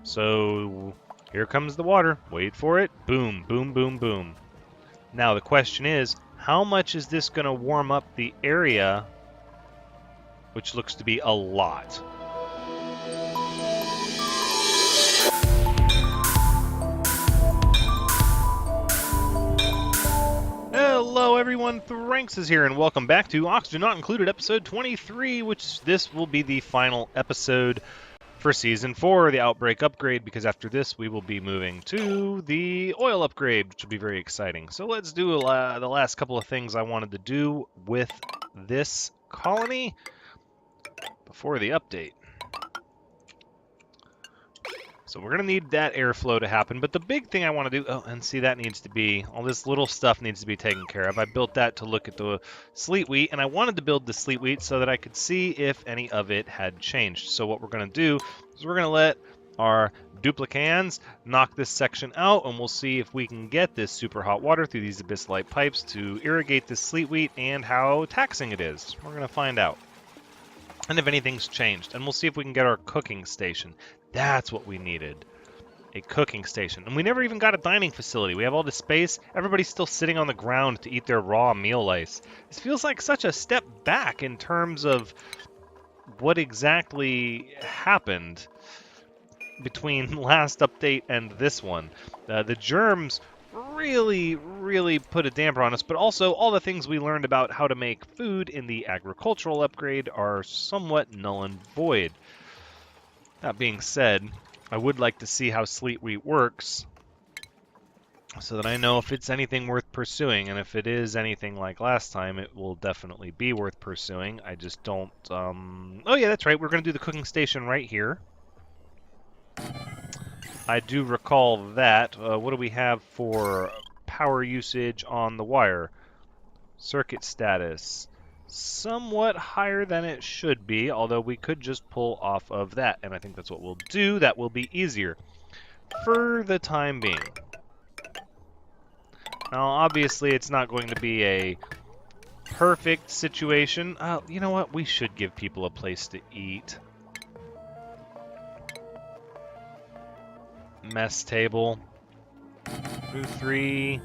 So here comes the water. Wait for it. Boom, boom, boom, boom. Now the question is, how much is this going to warm up the area, which looks to be a lot? Hello everyone, Thranxes here, and welcome back to Oxygen Not Included, episode 23, which this will be the final episode for Season 4, the Outbreak upgrade, because after this we will be moving to the oil upgrade, which will be very exciting. So let's do the last couple of things I wanted to do with this colony before the update. So we're going to need that airflow to happen, but the big thing I want to do, oh, and see, that needs to be, all this little stuff needs to be taken care of. I built that to look at the sleet wheat, and I wanted to build the sleet wheat so that I could see if any of it had changed. So what we're going to do is we're going to let our duplicants knock this section out, and we'll see if we can get this super hot water through these abyssite pipes to irrigate this sleet wheat and how taxing it is. We're going to find out. And if anything's changed. And we'll see if we can get our cooking station. That's what we needed. A cooking station. And we never even got a dining facility. We have all this space. Everybody's still sitting on the ground to eat their raw meal ice. This feels like such a step back in terms of what exactly happened between last update and this one. The germs really put a damper on us, but also all the things we learned about how to make food in the agricultural upgrade are somewhat null and void. That being said, I would like to see how sleet wheat works so that I know if it's anything worth pursuing, and if it is anything like last time, it will definitely be worth pursuing. I just don't... Oh yeah, that's right, we're going to do the cooking station right here. I do recall that. What do we have for power usage on the wire? Circuit status. Somewhat higher than it should be, although we could just pull off of that, and I think that's what we'll do. That will be easier for the time being. Now, obviously, it's not going to be a perfect situation. You know what? We should give people a place to eat. Mess table. 2, 3,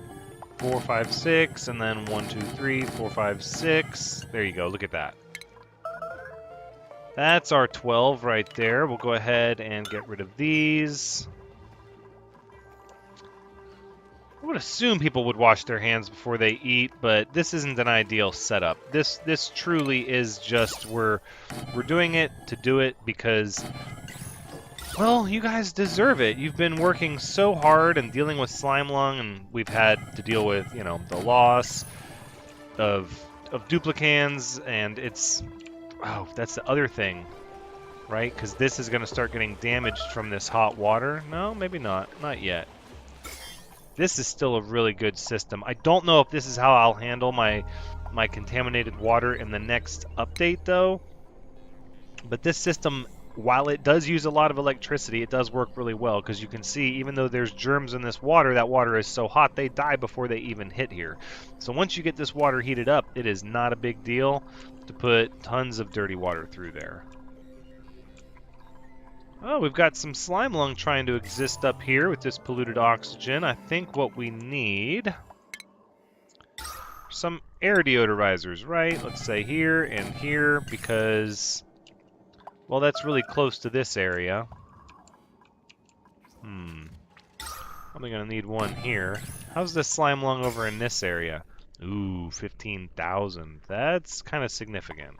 4, 5, 6, and then 1, 2, 3, 4, 5, 6. There you go, look at that. That's our 12 right there. We'll go ahead and get rid of these. I would assume people would wash their hands before they eat, but this isn't an ideal setup. This truly is just we're doing it to do it because, well, you guys deserve it. You've been working so hard and dealing with slime lung, and we've had to deal with, you know, the loss of duplicants, and it's... Oh, that's the other thing, right? Because this is going to start getting damaged from this hot water. No, maybe not. Not yet. This is still a really good system. I don't know if this is how I'll handle my contaminated water in the next update, though. But this system, while it does use a lot of electricity, it does work really well, because you can see, even though there's germs in this water, that water is so hot they die before they even hit here. So once you get this water heated up, it is not a big deal to put tons of dirty water through there. Oh, we've got some slime lung trying to exist up here with this polluted oxygen. I think what we need... some air deodorizers, right? Let's say here and here, because... well, that's really close to this area. Probably gonna need one here. How's this slime lung over in this area? Ooh, 15,000. That's kind of significant.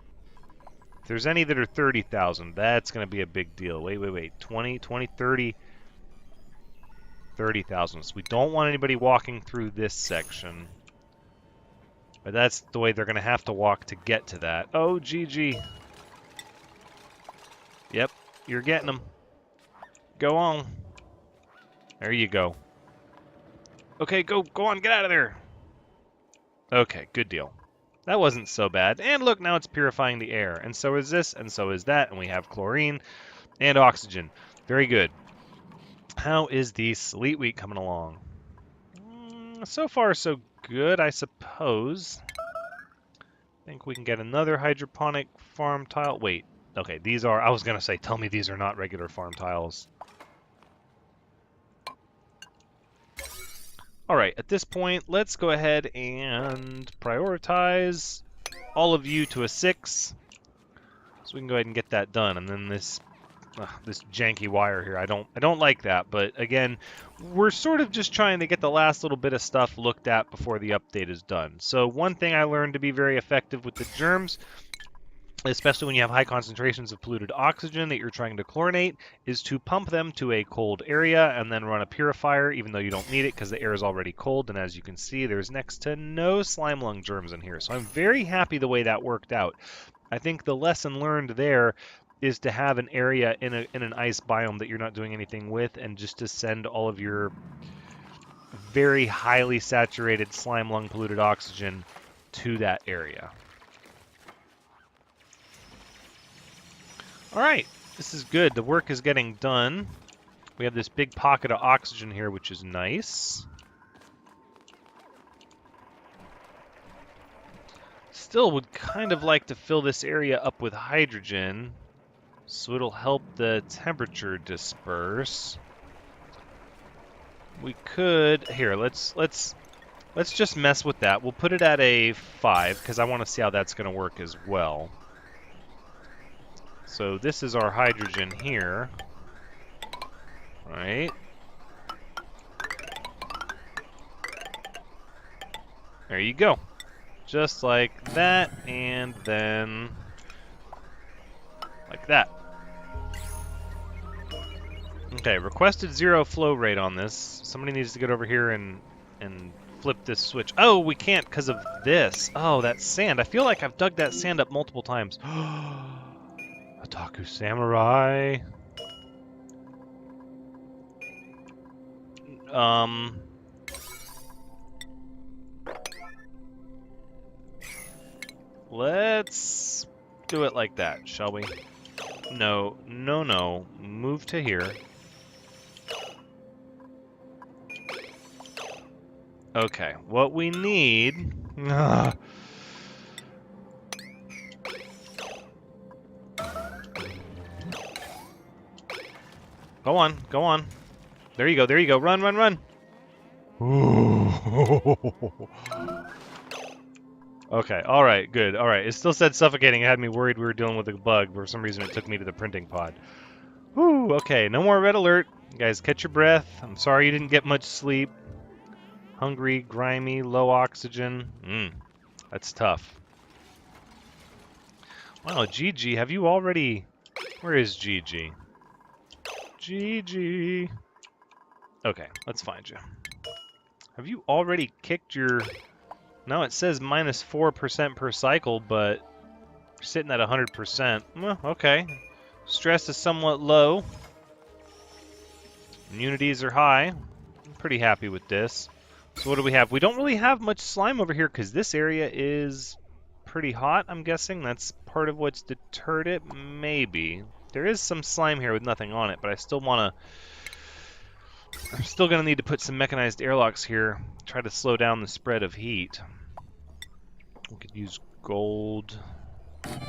If there's any that are 30,000, that's gonna be a big deal. Wait. 20, 30... 30,000. So we don't want anybody walking through this section. But that's the way they're gonna have to walk to get to that. Oh, GG. Yep, you're getting them. Go on. There you go. Okay, go on, get out of there. Okay, good deal. That wasn't so bad. And look, now it's purifying the air. And so is this, and so is that. And we have chlorine and oxygen. Very good. How is the sleet wheat coming along? So far, so good, I suppose. I think we can get another hydroponic farm tile. Wait. Okay, these are, I was going to say, tell me these are not regular farm tiles. All right, at this point, let's go ahead and prioritize all of you to a 6. So we can go ahead and get that done. And then this janky wire here, I don't like that. But again, we're sort of just trying to get the last little bit of stuff looked at before the update is done. So one thing I learned to be very effective with the germs, especially when you have high concentrations of polluted oxygen that you're trying to chlorinate, is to pump them to a cold area and then run a purifier, even though you don't need it because the air is already cold. And as you can see, there's next to no slime lung germs in here. So I'm very happy the way that worked out. I think the lesson learned there is to have an area in an ice biome that you're not doing anything with, and just to send all of your very highly saturated slime lung polluted oxygen to that area. All right, this is good. The work is getting done. We have this big pocket of oxygen here, which is nice. Still would kind of like to fill this area up with hydrogen, so it'll help the temperature disperse. We could here. Let's just mess with that. We'll put it at a 5 because I want to see how that's going to work as well. So this is our hydrogen here. All right. There you go. Just like that, and then like that. Okay, requested 0 flow rate on this. Somebody needs to get over here and flip this switch. Oh, we can't because of this. Oh, that sand. I feel like I've dug that sand up multiple times. Otaku Samurai. Let's do it like that, shall we? No. Move to here. Okay, what we need... Go on. There you go. Run. Okay, alright, good. Alright, it still said suffocating. It had me worried we were dealing with a bug. For some reason, it took me to the printing pod. Whew, okay, no more red alert. Guys, catch your breath. I'm sorry you didn't get much sleep. Hungry, grimy, low oxygen. That's tough. Wow, GG, have you already... Where is GG? GG. Okay, let's find you. Have you already kicked your... No, it says minus 4% per cycle, but you're sitting at 100%. Well, okay. Stress is somewhat low. Immunities are high. I'm pretty happy with this. So what do we have? We don't really have much slime over here because this area is pretty hot, I'm guessing. That's part of what's deterred it. Maybe. There is some slime here with nothing on it, but I still want to... I'm still going to need to put some mechanized airlocks here. Try to slow down the spread of heat. We could use gold.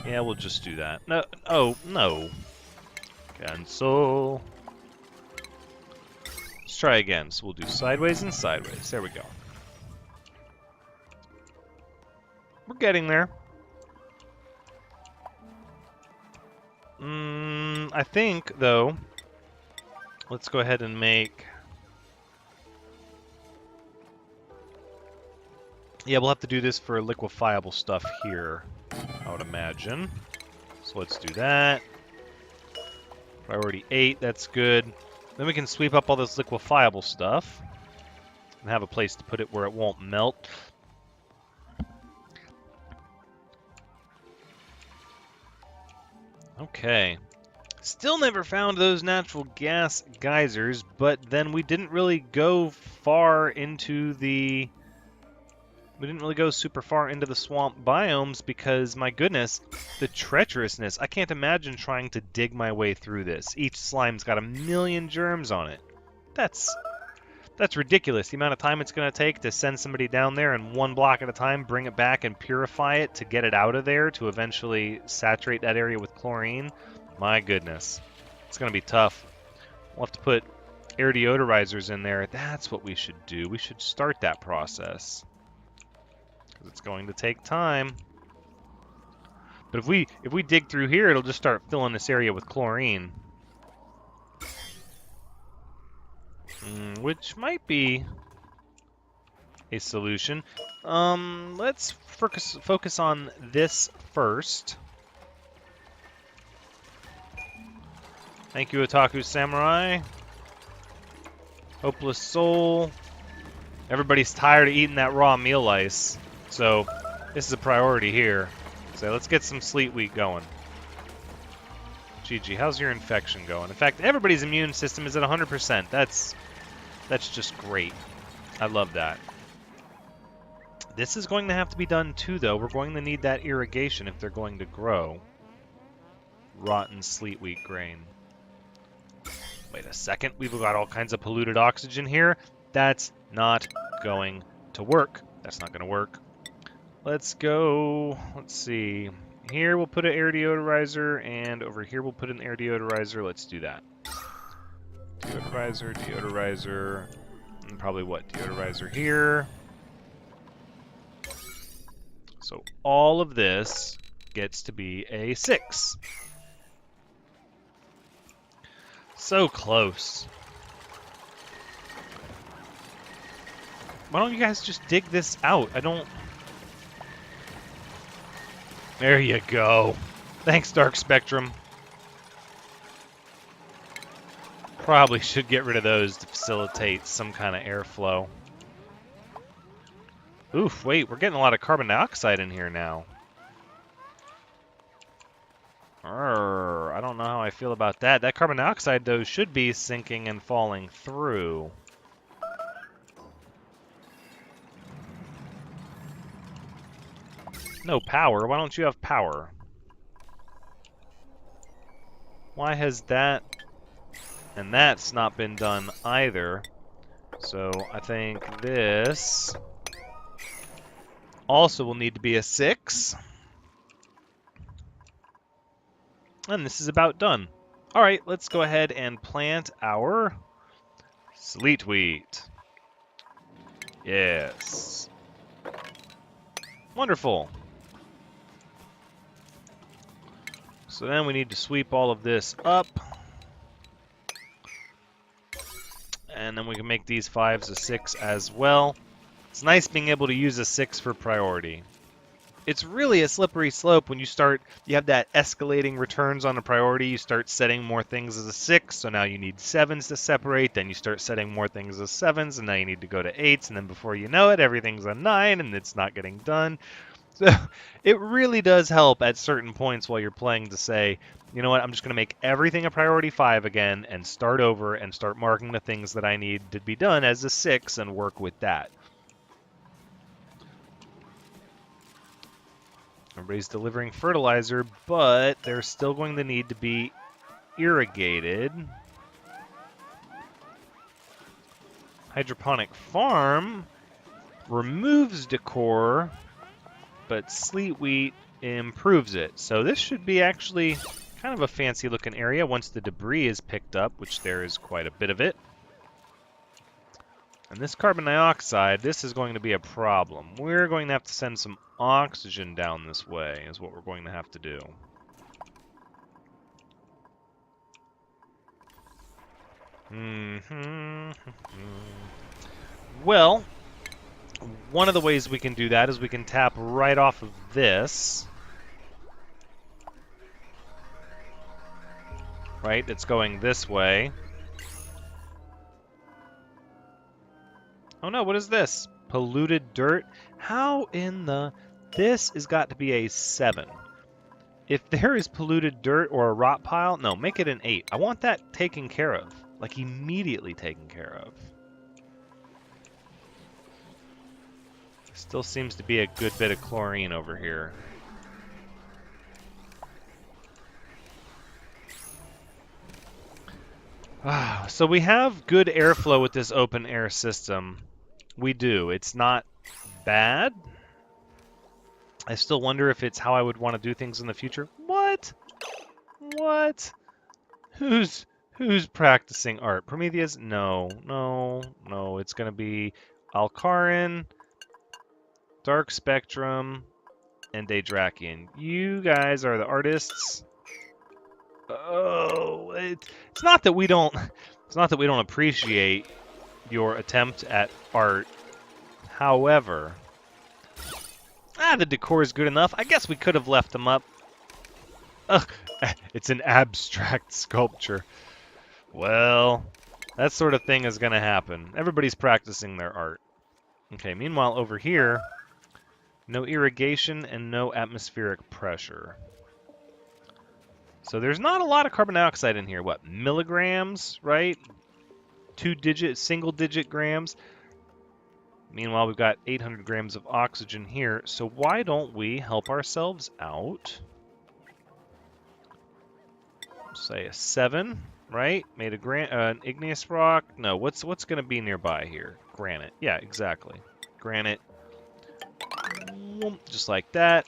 Yeah, we'll just do that. No. Oh, no. Cancel. Let's try again. So we'll do sideways and sideways. There we go. We're getting there. I think, though, let's go ahead and make... Yeah, we'll have to do this for liquefiable stuff here, I would imagine. So let's do that. Priority 8, that's good. Then we can sweep up all this liquefiable stuff and have a place to put it where it won't melt. Okay. Still never found those natural gas geysers, but then we didn't really go far into the... We didn't really go super far into the swamp biomes because, my goodness, the treacherousness. I can't imagine trying to dig my way through this. Each slime's got 1,000,000 germs on it. That's ridiculous. The amount of time it's going to take to send somebody down there and 1 block at a time, bring it back and purify it to get it out of there to eventually saturate that area with chlorine. My goodness. It's going to be tough. We'll have to put air deodorizers in there, that's what we should do. We should start that process. Because it's going to take time. But if we dig through here, it'll just start filling this area with chlorine. Which might be a solution. Let's focus on this first. Thank you, Otaku Samurai. Hopeless Soul. Everybody's tired of eating that raw meal ice, so this is a priority here. So let's get some sleet wheat going. Gigi, how's your infection going? In fact, everybody's immune system is at 100%. That's just great. I love that. This is going to have to be done too, though. We're going to need that irrigation if they're going to grow. Rotten sleet wheat grain. Wait a second. We've got all kinds of polluted oxygen here. That's not going to work. That's not going to work. Let's go. Let's see. Here we'll put an air deodorizer, and over here we'll put an air deodorizer. Let's do that. Deodorizer, deodorizer, and probably what? Deodorizer here. So all of this gets to be a 6. So close. Why don't you guys just dig this out? I don't... There you go. Thanks, Dark Spectrum. Probably should get rid of those to facilitate some kind of airflow. Oof, wait, we're getting a lot of carbon dioxide in here now. I don't know how I feel about that. That carbon dioxide, though, should be sinking and falling through. No power? Why don't you have power? Why has that and that's not been done either? So I think this also will need to be a 6. And this is about done. All right, let's go ahead and plant our sleet wheat. Yes. Wonderful. So then we need to sweep all of this up. And then we can make these 5s a 6 as well. It's nice being able to use a 6 for priority. It's really a slippery slope when you have that escalating returns on a priority. You start setting more things as a 6, so now you need 7s to separate. Then you start setting more things as 7s, and now you need to go to 8s. And then before you know it, everything's a 9, and it's not getting done. So it really does help at certain points while you're playing to say, you know what, I'm just going to make everything a priority 5 again and start over and start marking the things that I need to be done as a 6 and work with that. Everybody's delivering fertilizer, but they're still going to need to be irrigated. Hydroponic farm removes decor, but sleet wheat improves it. So this should be actually kind of a fancy looking area once the debris is picked up, which there is quite a bit of it. And this carbon dioxide, this is going to be a problem. We're going to have to send some oxygen down this way, is what we're going to have to do. Well, one of the ways we can do that is we can tap right off of this. Right, it's going this way. Oh no, what is this? Polluted dirt? How in the... This has got to be a 7. If there is polluted dirt or a rot pile, no, make it an 8. I want that taken care of. Like, immediately taken care of. Still seems to be a good bit of chlorine over here. So we have good airflow with this open air system. We do. It's not bad. I still wonder if it's how I would want to do things in the future. What? What? Who's Who's practicing art? Prometheus? No, no, no. It's going to be Alcarin, Dark Spectrum, and Daydrakian. You guys are the artists. Oh, it's not that we don't. It's not that we don't appreciate your attempt at art. However, the decor is good enough. I guess we could have left them up. Ugh, it's an abstract sculpture. Well, that sort of thing is going to happen. Everybody's practicing their art. Okay, meanwhile, over here, no irrigation and no atmospheric pressure. So there's not a lot of carbon dioxide in here. What, milligrams, right? Single-digit grams. Meanwhile, we've got 800 grams of oxygen here. So why don't we help ourselves out? Say a 7, right? Made an igneous rock. No, what's going to be nearby here? Granite. Yeah, exactly. Granite. Just like that.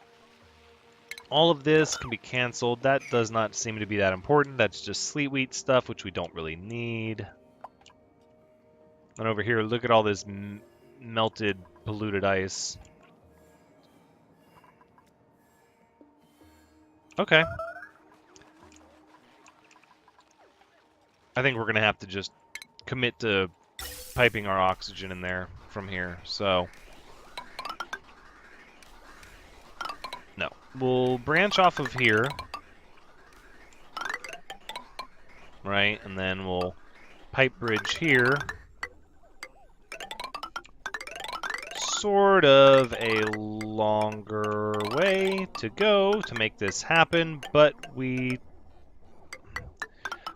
All of this can be canceled. That does not seem to be that important. That's just sleet wheat stuff, which we don't really need. And over here, look at all this melted, polluted ice. Okay. I think we're going to have to just commit to piping our oxygen in there from here. So, no. We'll branch off of here. Right? And then we'll pipe bridge here. Sort of a longer way to go to make this happen, but we...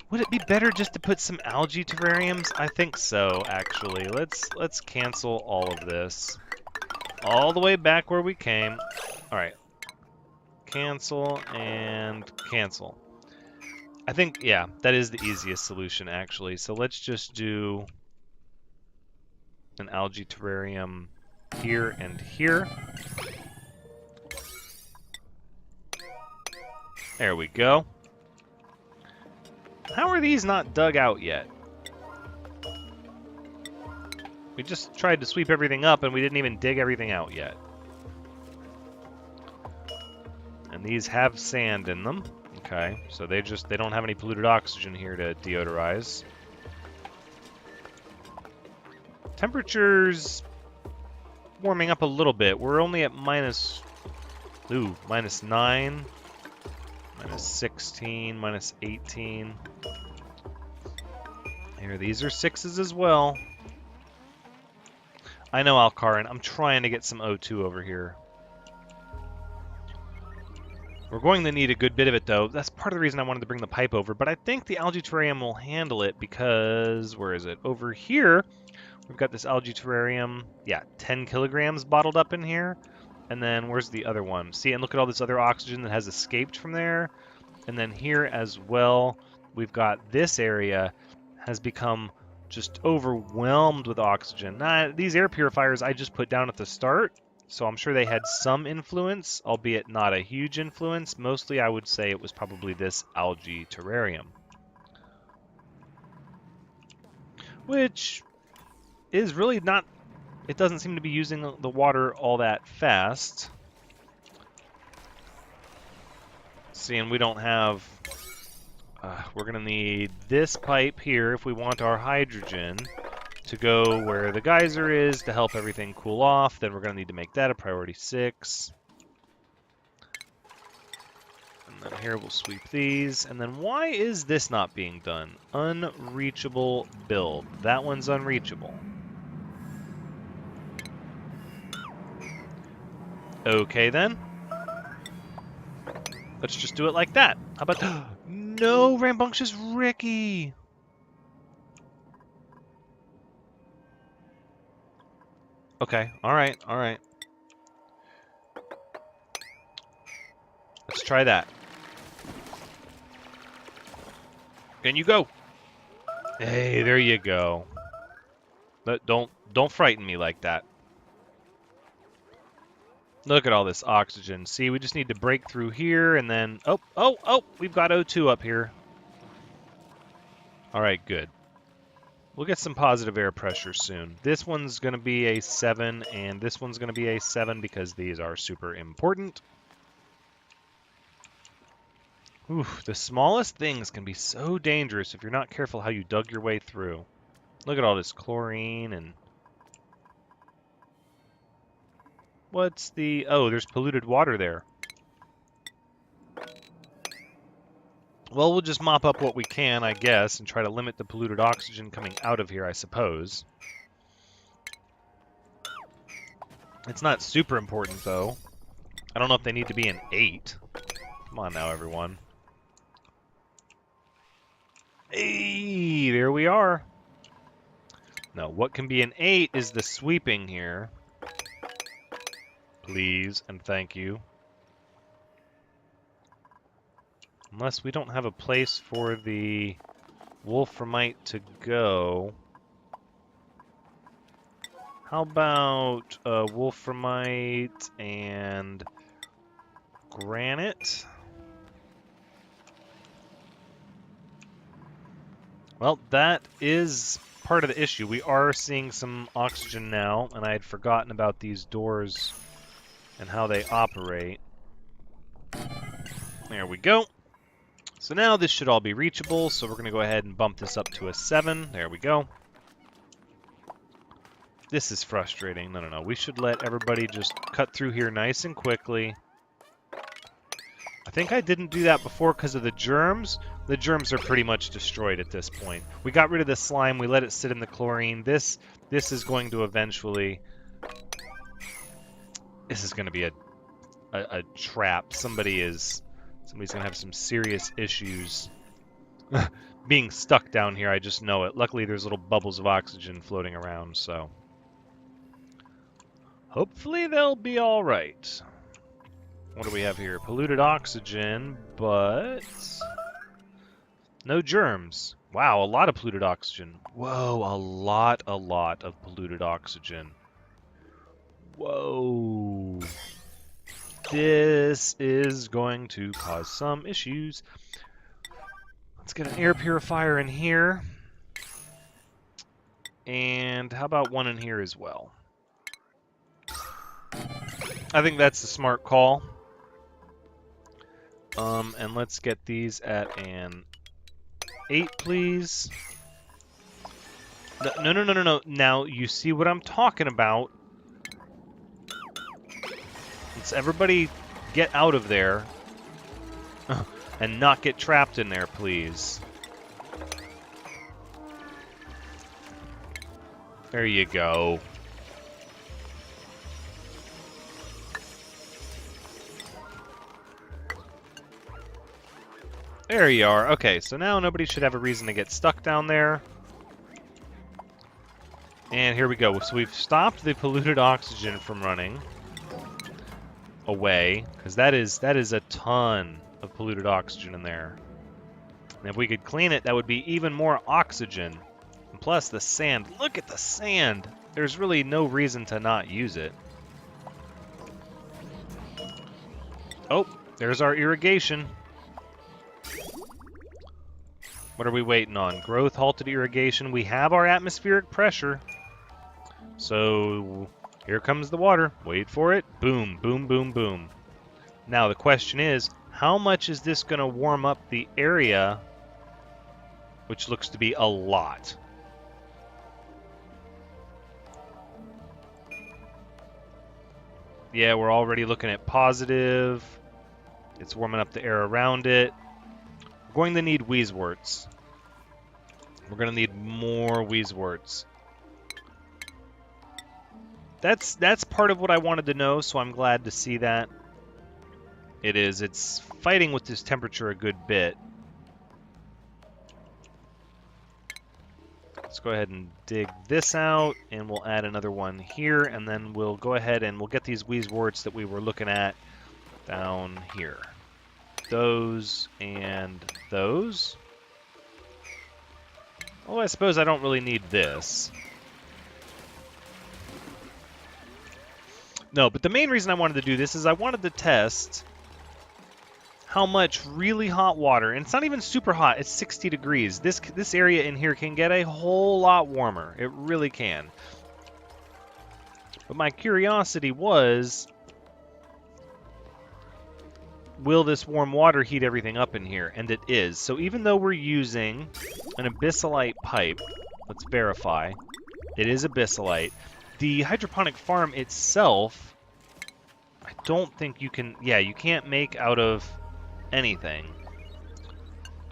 Would it be better just to put some algae terrariums? I think so, actually. Let's cancel all of this. All the way back where we came. Alright. Cancel and cancel. I think, yeah, that is the easiest solution, actually. So let's just do an algae terrarium here and here. There we go. How are these not dug out yet? We just tried to sweep everything up and we didn't even dig everything out yet. And these have sand in them. Okay, so they don't have any polluted oxygen here to deodorize. Temperature's warming up a little bit. We're only at minus 9, minus 16, minus 18. Here, these are 6s as well. I know, Alcarin. I'm trying to get some O2 over here. We're going to need a good bit of it, though. That's part of the reason I wanted to bring the pipe over, but I think the algae terrarium will handle it because... Where is it? Over here, we've got this algae terrarium. Yeah, 10 kilograms bottled up in here. And then where's the other one? See, and look at all this other oxygen that has escaped from there. And then here as well, we've got this area has become just overwhelmed with oxygen. Now, these air purifiers I just put down at the start, so I'm sure they had some influence, albeit not a huge influence. Mostly I would say it was probably this algae terrarium. Which is really not... It doesn't seem to be using the water all that fast. See, and we don't have... we're going to need this pipe here if we want our hydrogen to go where the geyser is to help everything cool off. Then we're going to need to make that a priority 6. And then here we'll sweep these. And then why is this not being done? Unreachable build. That one's unreachable. Okay, then. Let's just do it like that. How about... No, Rambunctious Ricky! Okay, alright, alright. Let's try that. Can you go? Hey, there you go. But don't frighten me like that. Look at all this oxygen. See, we just need to break through here and then... Oh, we've got O2 up here. All right, good. We'll get some positive air pressure soon. This one's going to be a 7, and this one's going to be a 7 because these are super important. Oof, the smallest things can be so dangerous if you're not careful how you dug your way through. Look at all this chlorine and... What's the... Oh, there's polluted water there. Well, we'll just mop up what we can, I guess, and try to limit the polluted oxygen coming out of here, I suppose. It's not super important, though. I don't know if they need to be an 8. Come on now, everyone. Hey, there we are. No, what can be an 8 is the sweeping here. Please and thank you. Unless we don't have a place for the wolframite to go. How about wolframite and granite? Well, that is part of the issue. We are seeing some oxygen now, and I had forgotten about these doors and how they operate. There we go. So now this should all be reachable, so we're going to go ahead and bump this up to a 7. There we go. This is frustrating. No. We should let everybody just cut through here nice and quickly. I think I didn't do that before because of the germs. The germs are pretty much destroyed at this point. We got rid of the slime. We let it sit in the chlorine. This is going to eventually... This is going to be a trap. Somebody's going to have some serious issues being stuck down here. I just know it. Luckily, there's little bubbles of oxygen floating around, so... Hopefully they'll be all right. What do we have here? Polluted oxygen, but... no germs. Wow, a lot of polluted oxygen. Whoa, a lot of polluted oxygen. Whoa. This is going to cause some issues. Let's get an air purifier in here. And how about one in here as well? I think that's a smart call. And let's get these at an 8, please. No. Now, you see what I'm talking about. Let's everybody get out of there. And not get trapped in there, please. There you go. There you are. Okay, so now nobody should have a reason to get stuck down there. And here we go. So we've stopped the polluted oxygen from running away, because that is a ton of polluted oxygen in there. And if we could clean it, that would be even more oxygen. And plus the sand. Look at the sand. There's really no reason to not use it. Oh, there's our irrigation. What are we waiting on? Growth, halted irrigation. We have our atmospheric pressure. So here comes the water. Wait for it. Boom, boom, boom, boom. Now the question is, how much is this going to warm up the area, which looks to be a lot? Yeah, we're already looking at positive. It's warming up the air around it. We're going to need wheezeworts. We're going to need more wheezeworts. That's part of what I wanted to know, so I'm glad to see that. It is. It's fighting with this temperature a good bit. Let's go ahead and dig this out, and we'll add another one here, and then we'll go ahead and we'll get these wheezeworts that we were looking at down here. Those and those. Oh, I suppose I don't really need this. No, but the main reason I wanted to do this is I wanted to test how much really hot water, and it's not even super hot, it's 60 degrees. This area in here can get a whole lot warmer. It really can. But my curiosity was, will this warm water heat everything up in here? And it is. So even though we're using an abyssalite pipe, let's verify, it is abyssalite. The hydroponic farm itself, I don't think you can, yeah, you can't make out of anything.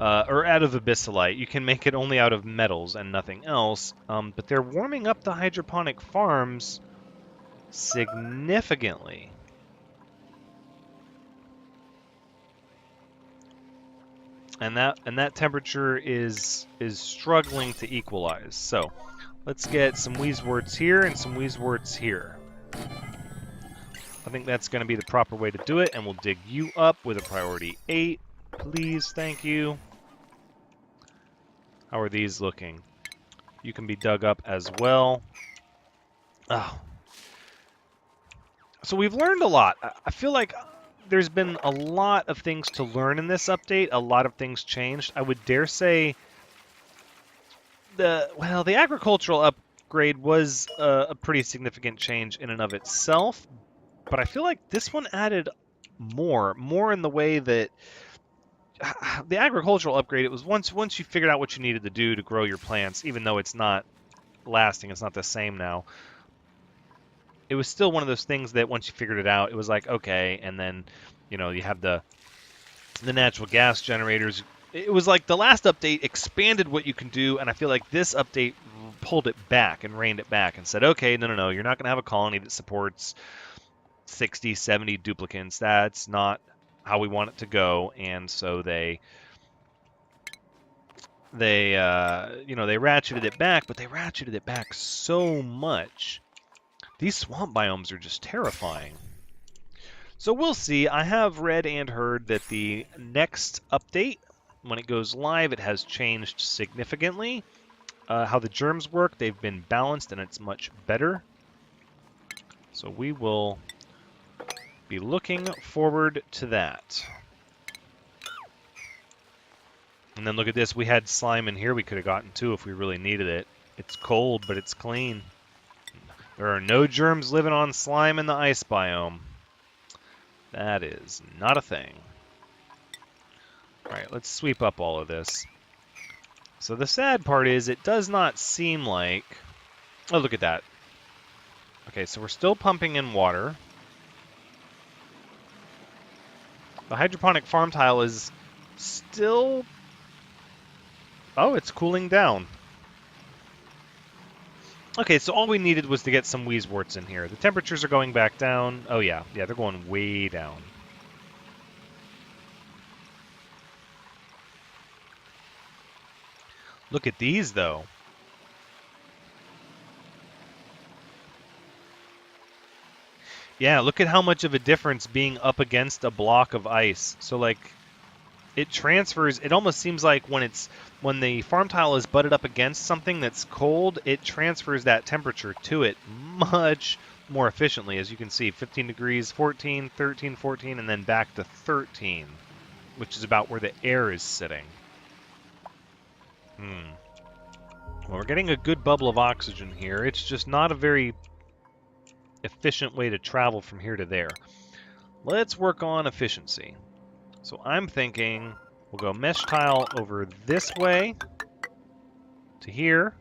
Or out of abyssalite. You can make it only out of metals and nothing else. But they're warming up the hydroponic farms significantly. And that temperature is struggling to equalize. So let's get some Wheezeworts here and some Wheezeworts here. I think that's going to be the proper way to do it, and we'll dig you up with a priority 8. Please, thank you. How are these looking? You can be dug up as well. Oh. So we've learned a lot. I feel like there's been a lot of things to learn in this update. A lot of things changed. I would dare say the agricultural upgrade was a pretty significant change in and of itself. But I feel like this one added more in the way that the agricultural upgrade, it was once you figured out what you needed to do to grow your plants, even though it's not lasting, it's not the same now. It was still one of those things that once you figured it out, it was like, okay, and then, you know, you have the natural gas generators. It was like the last update expanded what you can do, and I feel like this update pulled it back and reined it back and said, okay, no, you're not going to have a colony that supports 60, 70 duplicants. That's not how we want it to go, and so they ratcheted it back, but they ratcheted it back so much. These swamp biomes are just terrifying. So we'll see. I have read and heard that the next update, when it goes live, it has changed significantly. How the germs work, they've been balanced, and it's much better. So we will be looking forward to that. And then look at this. We had slime in here we could have gotten too if we really needed it. It's cold, but it's clean. There are no germs living on slime in the ice biome. That is not a thing. Alright, let's sweep up all of this. So the sad part is it does not seem like... Oh, look at that. Okay, so we're still pumping in water. The hydroponic farm tile is still... Oh, it's cooling down. Okay, so all we needed was to get some Wheezeworts in here. The temperatures are going back down. Oh, yeah, they're going way down. Look at these, though. Yeah, look at how much of a difference being up against a block of ice. So, like, it transfers. It almost seems like when the farm tile is butted up against something that's cold, it transfers that temperature to it much more efficiently. As you can see, 15 degrees, 14, 13, 14, and then back to 13, which is about where the air is sitting. Well, we're getting a good bubble of oxygen here. It's just not a very efficient way to travel from here to there. Let's work on efficiency. So I'm thinking we'll go mesh tile over this way to here.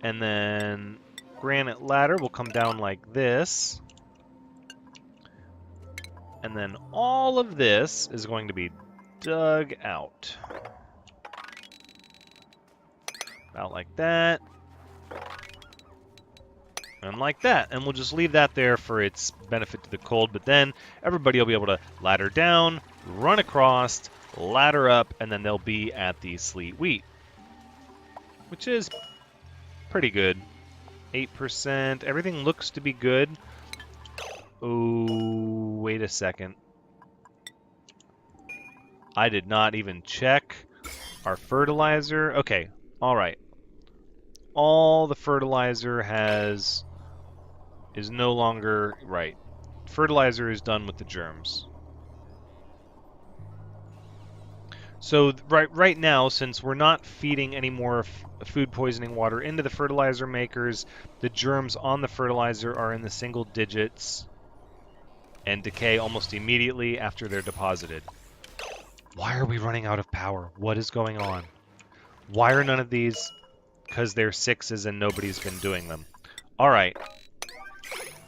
And then granite ladder will come down like this. And then all of this is going to be dug out. About like that. And like that. And we'll just leave that there for its benefit to the cold. But then everybody will be able to ladder down, run across, ladder up, and then they'll be at the sleet wheat. Which is pretty good. 8%. Everything looks to be good. Oh, wait a second. I did not even check our fertilizer. Okay, all right. All the fertilizer is no longer right. Fertilizer is done with the germs. So right now, since we're not feeding any more food poisoning water into the fertilizer makers, the germs on the fertilizer are in the single digits and decay almost immediately after they're deposited. Why are we running out of power? What is going on? Why are none of these? Because they're 6s and nobody's been doing them. All right.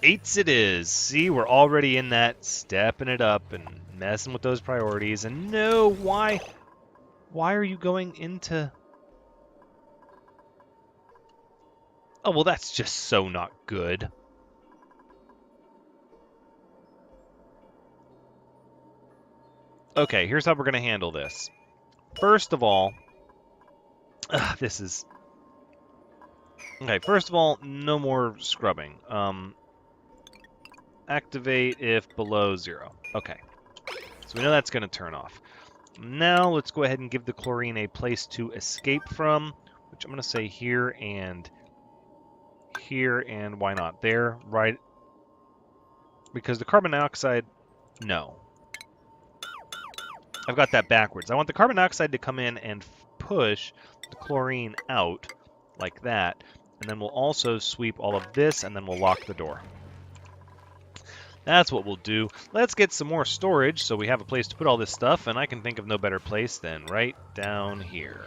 8s it is. See, we're already in that, stepping it up and messing with those priorities. And no, why? Why are you going into... Oh, well, that's just so not good. Okay, here's how we're going to handle this. First of all, this is... Okay, first of all, no more scrubbing. Activate if below 0. Okay, so we know that's going to turn off. Now let's go ahead and give the chlorine a place to escape from, which I'm going to say here and why not there, right? Because the carbon dioxide, no. I've got that backwards. I want the carbon dioxide to come in and push the chlorine out like that, and then we'll also sweep all of this, and then we'll lock the door. That's what we'll do. Let's get some more storage so we have a place to put all this stuff, and I can think of no better place than right down here.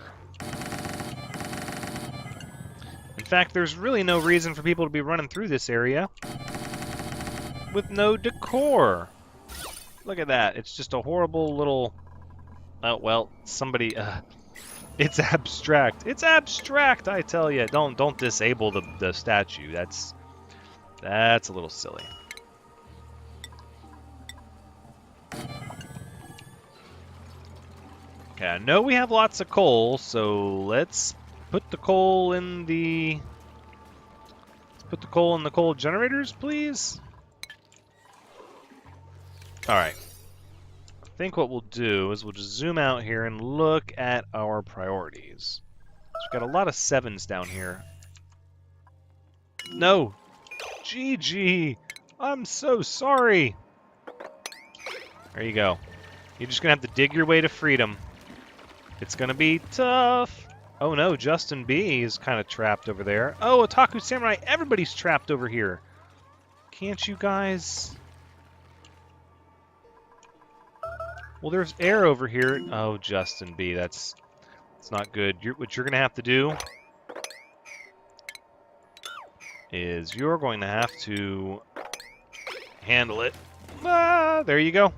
In fact, there's really no reason for people to be running through this area with no decor. Look at that. It's just a horrible little... Oh, well, somebody... It's abstract. It's abstract, I tell you. Don't disable the statue. That's a little silly. Okay, I know we have lots of coal, so let's put the coal in the... Let's put the coal in the coal generators, please. All right. I think what we'll do is we'll just zoom out here and look at our priorities. So we've got a lot of 7s down here. No! GG! I'm so sorry! There you go. You're just gonna have to dig your way to freedom. It's gonna be tough. Oh no, Justin B is kind of trapped over there. Oh, Otaku Samurai, everybody's trapped over here. Can't you guys... Well, there's air over here. Oh, Justin B, that's not good. What you're going to have to do is you're going to have to handle it. Ah, there you go.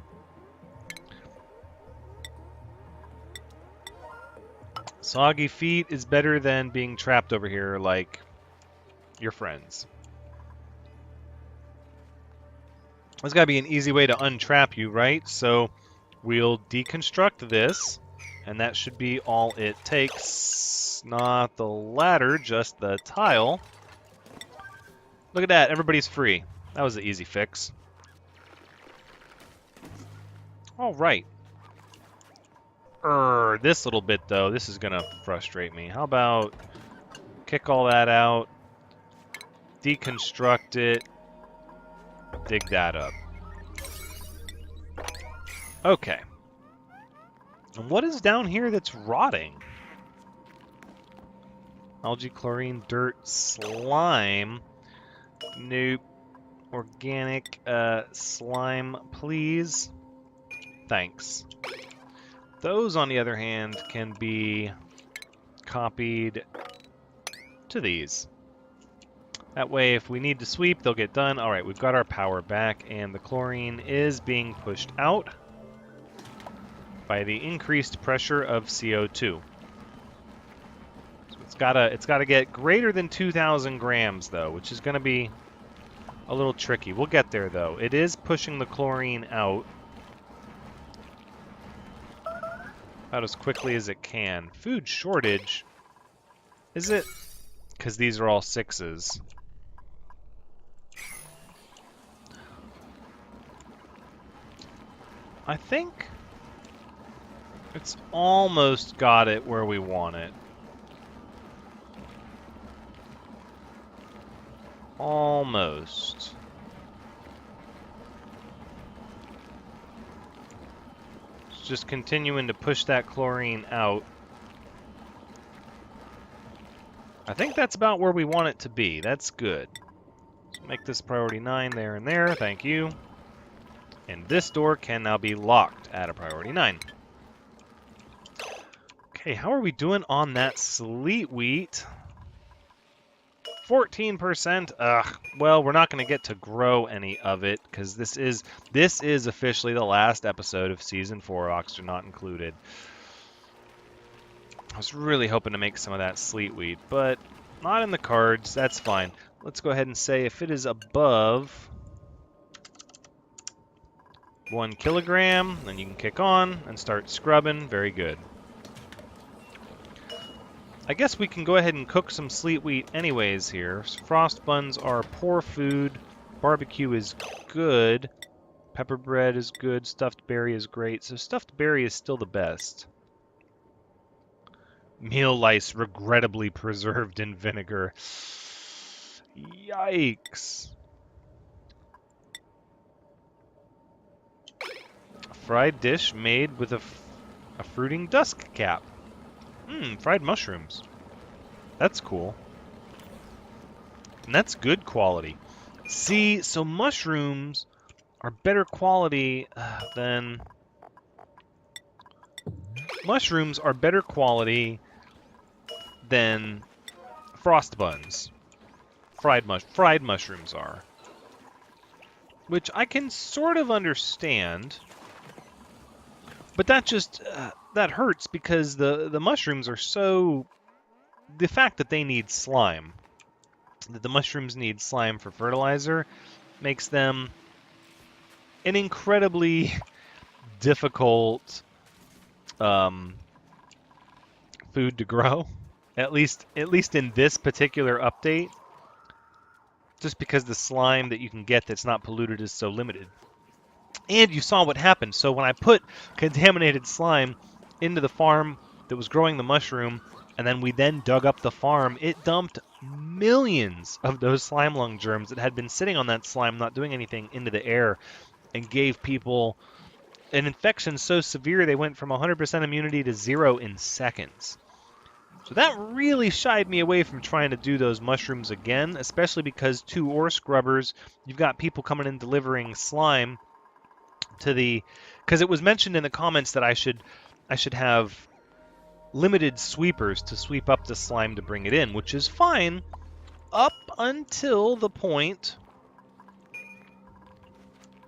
Soggy feet is better than being trapped over here like your friends. There's got to be an easy way to untrap you, right? So... We'll deconstruct this, and that should be all it takes. Not the ladder, just the tile. Look at that, everybody's free. That was an easy fix. All right. This little bit, though, this is going to frustrate me. How about kick all that out, deconstruct it, dig that up. Okay. And what is down here that's rotting? Algae, chlorine, dirt, slime. Nope. Organic slime, please. Thanks. Those, on the other hand, can be copied to these. That way, if we need to sweep, they'll get done. All right, we've got our power back, and the chlorine is being pushed out by the increased pressure of CO2. So it's gotta get greater than 2,000 grams though, which is going to be a little tricky. We'll get there though. It is pushing the chlorine out about as quickly as it can. Food shortage, is it? Because these are all 6s. I think it's almost got it where we want it. Almost. just continuing to push that chlorine out. I think that's about where we want it to be. That's good. So make this priority 9 there and there. Thank you. And this door can now be locked at a priority 9. Okay, how are we doing on that sleet wheat? 14%. Ugh. Well, we're not going to get to grow any of it because this is officially the last episode of Season 4, Oxygen Not Included. I was really hoping to make some of that sleet wheat, but not in the cards. That's fine. Let's go ahead and say if it is above 1 kilogram, then you can kick on and start scrubbing. Very good. I guess we can go ahead and cook some sleet wheat anyways here. Frost buns are poor food. Barbecue is good. Pepper bread is good. Stuffed berry is great. So stuffed berry is still the best. Meal lice regrettably preserved in vinegar. Yikes. A fried dish made with a fruiting dusk cap. Fried mushrooms. That's cool. And that's good quality. See, so mushrooms are better quality than... Mushrooms are better quality than frost buns. Fried mushrooms are. Which I can sort of understand. But that just... that hurts because the mushrooms are so... The fact that they need slime, that the mushrooms need slime for fertilizer, makes them an incredibly difficult food to grow. At least in this particular update. Just because the slime that you can get that's not polluted is so limited. And you saw what happened. So when I put contaminated slime into the farm that was growing the mushroom, and then we dug up the farm, it dumped millions of those slime lung germs that had been sitting on that slime, not doing anything, into the air, and gave people an infection so severe they went from 100% immunity to 0 in seconds. So that really shied me away from trying to do those mushrooms again, especially because 2 ore scrubbers, you've got people coming in delivering slime to the... Because it was mentioned in the comments that I should have limited sweepers to sweep up the slime to bring it in, which is fine up until the point...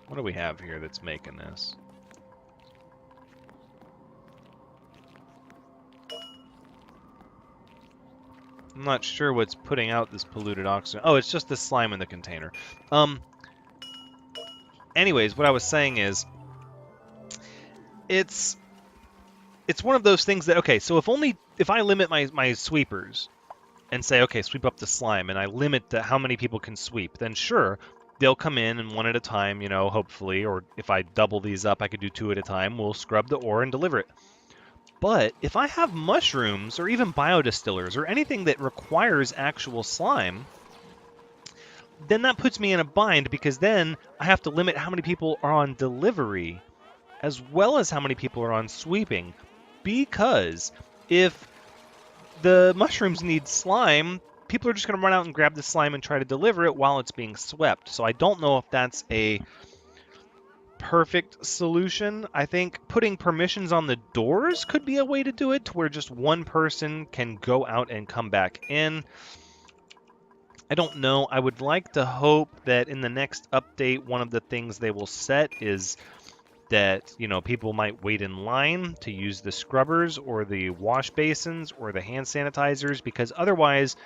What do we have here that's making this? I'm not sure what's putting out this polluted oxygen. Oh, it's just the slime in the container. Anyways, what I was saying is, it's one of those things that, okay, so if I limit my sweepers and say, okay, sweep up the slime, and I limit how many people can sweep, then sure, they'll come in and 1 at a time, you know, hopefully, or if I double these up, I could do 2 at a time. We'll scrub the ore and deliver it. But if I have mushrooms or even biodistillers or anything that requires actual slime, then that puts me in a bind because then I have to limit how many people are on delivery as well as how many people are on sweeping. Because if the mushrooms need slime, people are just going to run out and grab the slime and try to deliver it while it's being swept. So I don't know if that's a perfect solution. I think putting permissions on the doors could be a way to do it, to where just one person can go out and come back in. I don't know. I would like to hope that in the next update, one of the things they will set is that, you know, people might wait in line to use the scrubbers or the wash basins or the hand sanitizers, because otherwise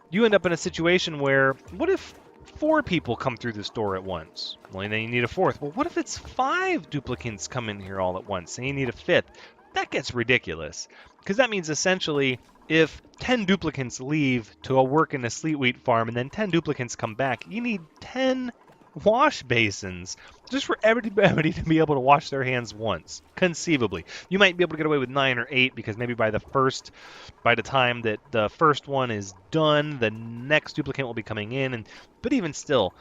you end up in a situation where, what if 4 people come through this door at once? Well, and then you need a 4th. Well, what if it's 5 duplicants come in here all at once and you need a 5th? That gets ridiculous, because that means essentially if 10 duplicants leave to work in a sleet wheat farm and then 10 duplicants come back, you need 10 wash basins just for everybody to be able to wash their hands once, conceivably. You might be able to get away with 9 or 8 because maybe by the time that the first one is done, the next duplicant will be coming in. But even still,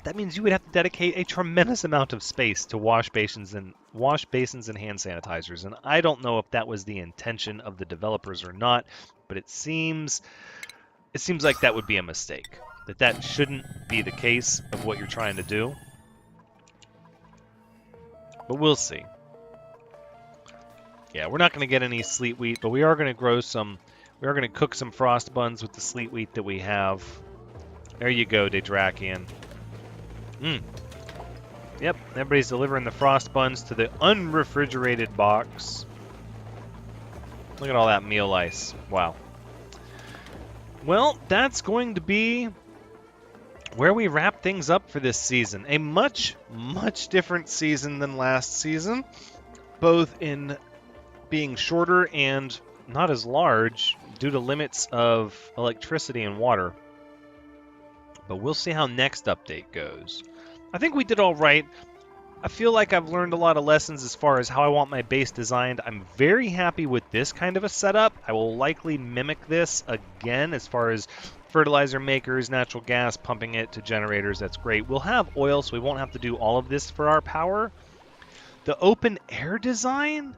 that means you would have to dedicate a tremendous amount of space to wash basins and hand sanitizers. And I don't know if that was the intention of the developers or not, but it seems like that would be a mistake. That shouldn't be the case of what you're trying to do. But we'll see. Yeah, we're not going to get any sleet wheat, but we are going to grow some. We are going to cook some frost buns with the sleet wheat that we have. There you go, Dedrakian. Yep, everybody's delivering the frost buns to the unrefrigerated box. Look at all that meal ice. Wow. Well, that's going to be where we wrap things up for this season. A much, much different season than last season, both in being shorter and not as large due to limits of electricity and water. But we'll see how next update goes. I think we did all right. I feel like I've learned a lot of lessons as far as how I want my base designed. I'm very happy with this kind of a setup. I will likely mimic this again as far as fertilizer makers, natural gas, pumping it to generators. That's great. We'll have oil, so we won't have to do all of this for our power. The open air design?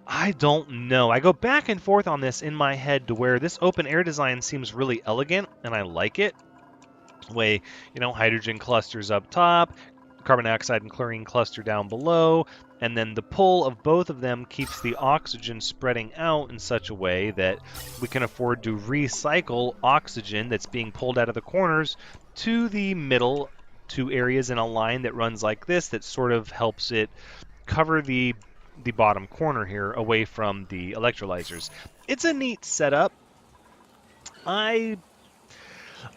I don't know. I go back and forth on this in my head to where this open air design seems really elegant, and I like it. Way, hydrogen clusters up top, carbon dioxide and chlorine cluster down below, and then the pull of both of them keeps the oxygen spreading out in such a way that we can afford to recycle oxygen that's being pulled out of the corners to the middle, to areas in a line that runs like this that sort of helps it cover the bottom corner here away from the electrolyzers. It's a neat setup.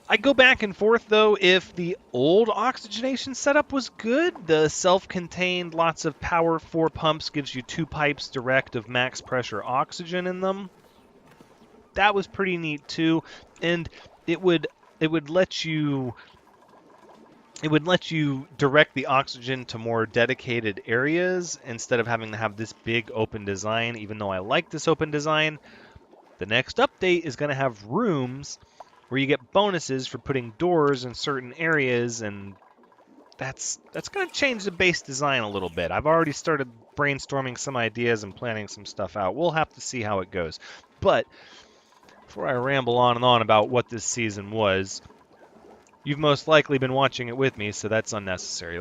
I go back and forth, though, if the old oxygenation setup was good. The self-contained, lots of power, 4 pumps, gives you 2 pipes direct of max pressure oxygen in them. That was pretty neat, too. And it would let you direct the oxygen to more dedicated areas instead of having to have this big open design, even though I like this open design. The next update is going to have rooms where you get bonuses for putting doors in certain areas, and that's going to change the base design a little bit. I've already started brainstorming some ideas and planning some stuff out. We'll have to see how it goes. But before I ramble on and on about what this season was, you've most likely been watching it with me, so that's unnecessary.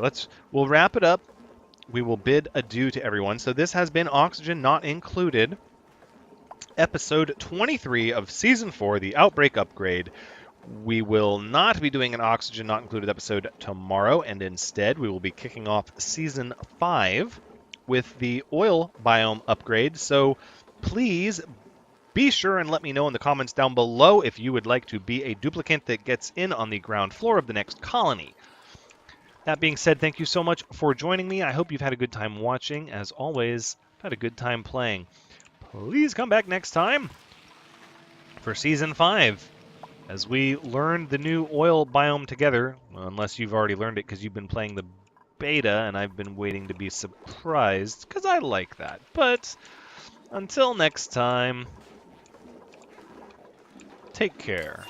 We'll wrap it up. We will bid adieu to everyone. So this has been Oxygen Not Included, episode 23 of season 4, the Outbreak upgrade. We will not be doing an Oxygen Not Included episode tomorrow, and instead we will be kicking off season 5 with the oil biome upgrade. So please be sure and let me know in the comments down below if you would like to be a duplicant that gets in on the ground floor of the next colony. That being said, thank you so much for joining me. I hope you've had a good time watching. As always, I've had a good time playing. Please come back next time for Season 5 as we learn the new oil biome together. Well, unless you've already learned it because you've been playing the beta and I've been waiting to be surprised because I like that. But until next time, take care.